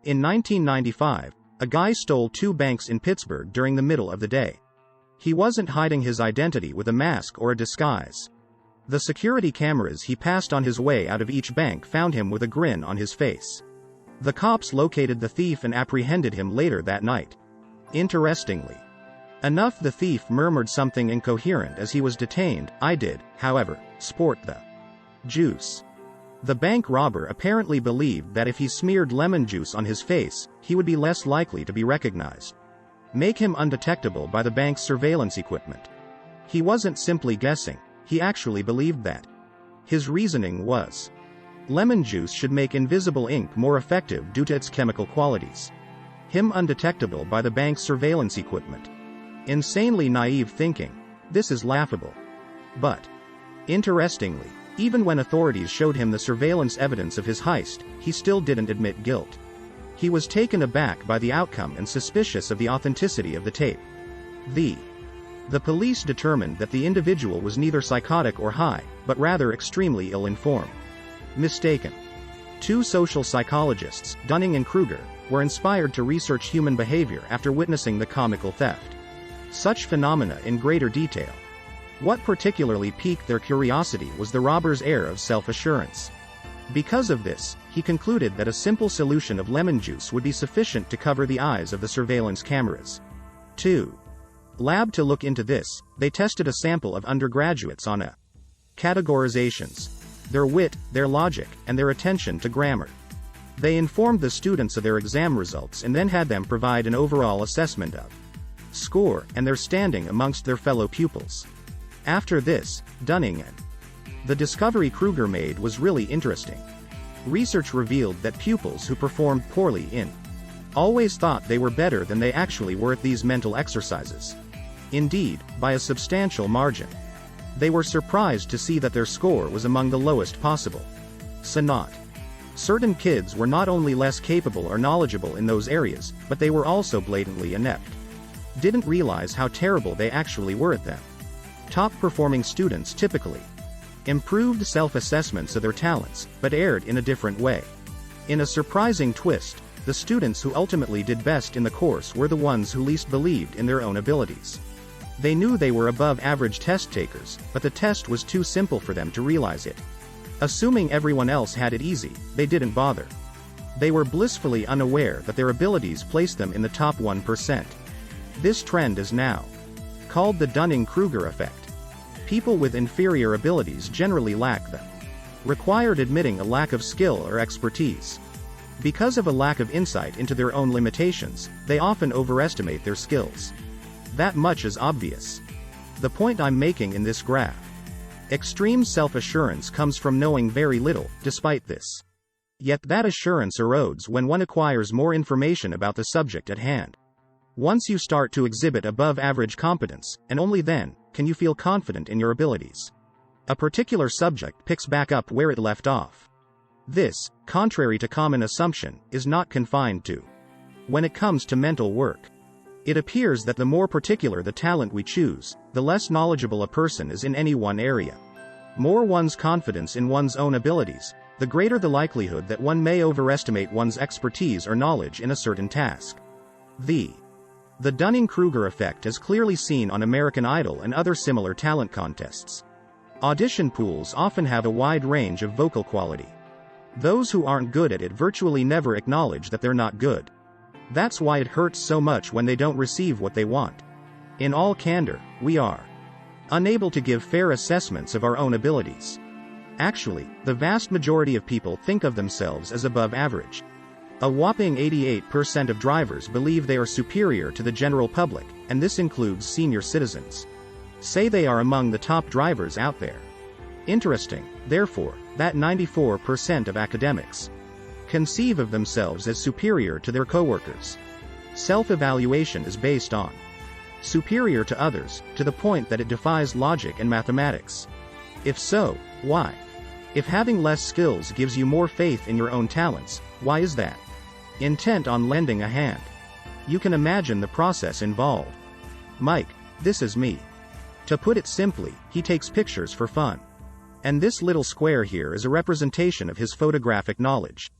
In 1995, a guy stole 2 banks in Pittsburgh during the middle of the day. He wasn't hiding his identity with a mask or a disguise. The security cameras he passed on his way out of each bank found him with a grin on his face. The cops located the thief and apprehended him later that night. Interestingly enough, the thief murmured something incoherent as he was detained. "I did, however, sport the juice." The bank robber apparently believed that if he smeared lemon juice on his face, he would be less likely to be recognized. Make him undetectable by the bank's surveillance equipment. He wasn't simply guessing, he actually believed that. His reasoning was, lemon juice should make invisible ink more effective due to its chemical qualities. Him undetectable by the bank's surveillance equipment. Insanely naive thinking. This is laughable. But interestingly, even when authorities showed him the surveillance evidence of his heist, he still didn't admit guilt. He was taken aback by the outcome and suspicious of the authenticity of the tape. The police determined that the individual was neither psychotic or high, but rather extremely ill-informed. Mistaken. 2 social psychologists, Dunning-Kruger, were inspired to research human behavior after witnessing the comical theft. Such phenomena in greater detail. What particularly piqued their curiosity was the robber's air of self-assurance. Because of this, he concluded that a simple solution of lemon juice would be sufficient to cover the eyes of the surveillance cameras. 2. Lab. To look into this, they tested a sample of undergraduates on a categorizations, their wit, their logic, and their attention to grammar. They informed the students of their exam results and then had them provide an overall assessment of score and their standing amongst their fellow pupils. After this, Dunning and the discovery Kruger made was really interesting. Research revealed that pupils who performed poorly in always thought they were better than they actually were at these mental exercises. Indeed, by a substantial margin. They were surprised to see that their score was among the lowest possible. So not. Certain kids were not only less capable or knowledgeable in those areas, but they were also blatantly inept. Didn't realize how terrible they actually were at them. Top-performing students typically improved self-assessments of their talents, but erred in a different way. In a surprising twist, the students who ultimately did best in the course were the ones who least believed in their own abilities. They knew they were above-average test takers, but the test was too simple for them to realize it. Assuming everyone else had it easy, they didn't bother. They were blissfully unaware that their abilities placed them in the top 1%. This trend is now called the Dunning-Kruger effect. People with inferior abilities generally lack them. Required admitting a lack of skill or expertise. Because of a lack of insight into their own limitations, they often overestimate their skills. That much is obvious. The point I'm making in this graph. Extreme self-assurance comes from knowing very little, despite this. Yet that assurance erodes when one acquires more information about the subject at hand. Once you start to exhibit above-average competence, and only then, can you feel confident in your abilities. A particular subject picks back up where it left off. This, contrary to common assumption, is not confined to when it comes to mental work. It appears that the more particular the talent we choose, the less knowledgeable a person is in any one area. More one's confidence in one's own abilities, the greater the likelihood that one may overestimate one's expertise or knowledge in a certain task. The Dunning-Kruger effect is clearly seen on American Idol and other similar talent contests. Audition pools often have a wide range of vocal quality. Those who aren't good at it virtually never acknowledge that they're not good. That's why it hurts so much when they don't receive what they want. In all candor, we are unable to give fair assessments of our own abilities. Actually, the vast majority of people think of themselves as above average. A whopping 88% of drivers believe they are superior to the general public, and this includes senior citizens. Say they are among the top drivers out there. Interesting, therefore, that 94% of academics conceive of themselves as superior to their coworkers. Self-evaluation is based on superior to others, to the point that it defies logic and mathematics. If so, why? If having less skills gives you more faith in your own talents, why is that? Intent on lending a hand. You can imagine the process involved. Mike, this is me. To put it simply, he takes pictures for fun. And this little square here is a representation of his photographic knowledge.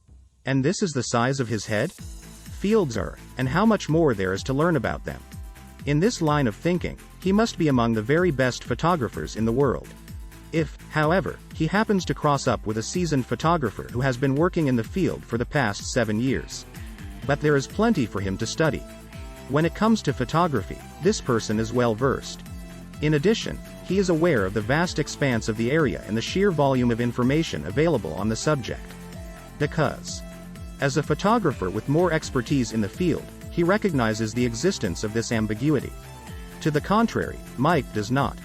And this is the size of his head? Fields are, and how much more there is to learn about them. In this line of thinking, he must be among the very best photographers in the world. If, however, he happens to cross up with a seasoned photographer who has been working in the field for the past 7 years. But there is plenty for him to study. When it comes to photography, this person is well versed. In addition, he is aware of the vast expanse of the area and the sheer volume of information available on the subject. Because, as a photographer with more expertise in the field, he recognizes the existence of this ambiguity. To the contrary, Mike does not.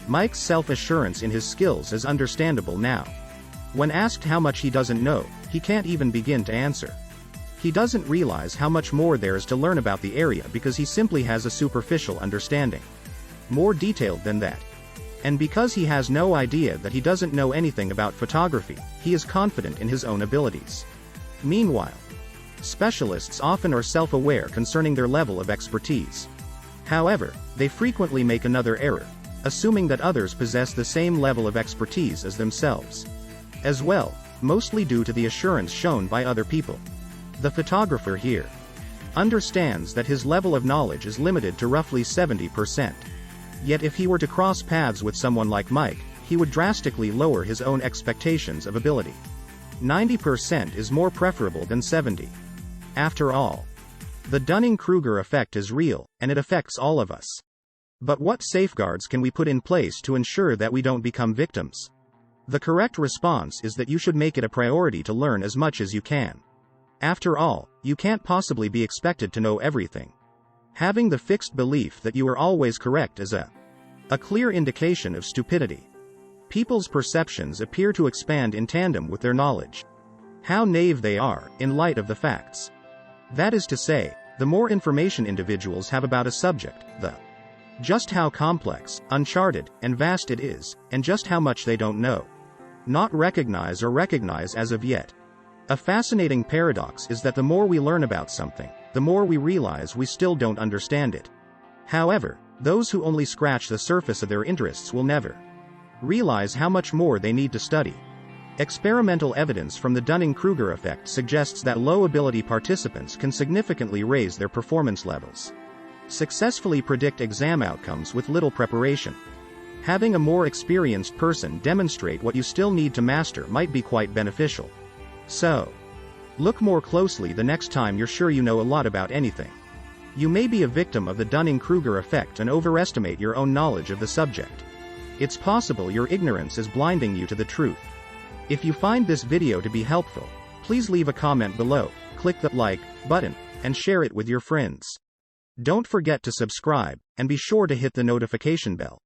Mike's self-assurance in his skills is understandable now. When asked how much he doesn't know, he can't even begin to answer. He doesn't realize how much more there is to learn about the area because he simply has a superficial understanding. More detailed than that. And because he has no idea that he doesn't know anything about photography, he is confident in his own abilities. Meanwhile, specialists often are self-aware concerning their level of expertise. However, they frequently make another error, assuming that others possess the same level of expertise as themselves. As well, mostly due to the assurance shown by other people. The photographer here understands that his level of knowledge is limited to roughly 70%. Yet if he were to cross paths with someone like Mike, he would drastically lower his own expectations of ability. 90% is more preferable than 70. After all, the Dunning-Kruger effect is real, and it affects all of us. But what safeguards can we put in place to ensure that we don't become victims? The correct response is that you should make it a priority to learn as much as you can. After all, you can't possibly be expected to know everything. Having the fixed belief that you are always correct is a clear indication of stupidity. People's perceptions appear to expand in tandem with their knowledge. How naive they are, in light of the facts. That is to say, the more information individuals have about a subject, the just how complex, uncharted, and vast it is, and just how much they don't know. Not recognize or recognize as of yet. A fascinating paradox is that the more we learn about something, the more we realize we still don't understand it. However, those who only scratch the surface of their interests will never realize how much more they need to study. Experimental evidence from the Dunning-Kruger effect suggests that low-ability participants can significantly raise their performance levels. Successfully predict exam outcomes with little preparation. Having a more experienced person demonstrate what you still need to master might be quite beneficial. So, look more closely the next time you're sure you know a lot about anything. You may be a victim of the Dunning-Kruger effect and overestimate your own knowledge of the subject. It's possible your ignorance is blinding you to the truth. If you find this video to be helpful, please leave a comment below, click the like button, and share it with your friends. Don't forget to subscribe, and be sure to hit the notification bell.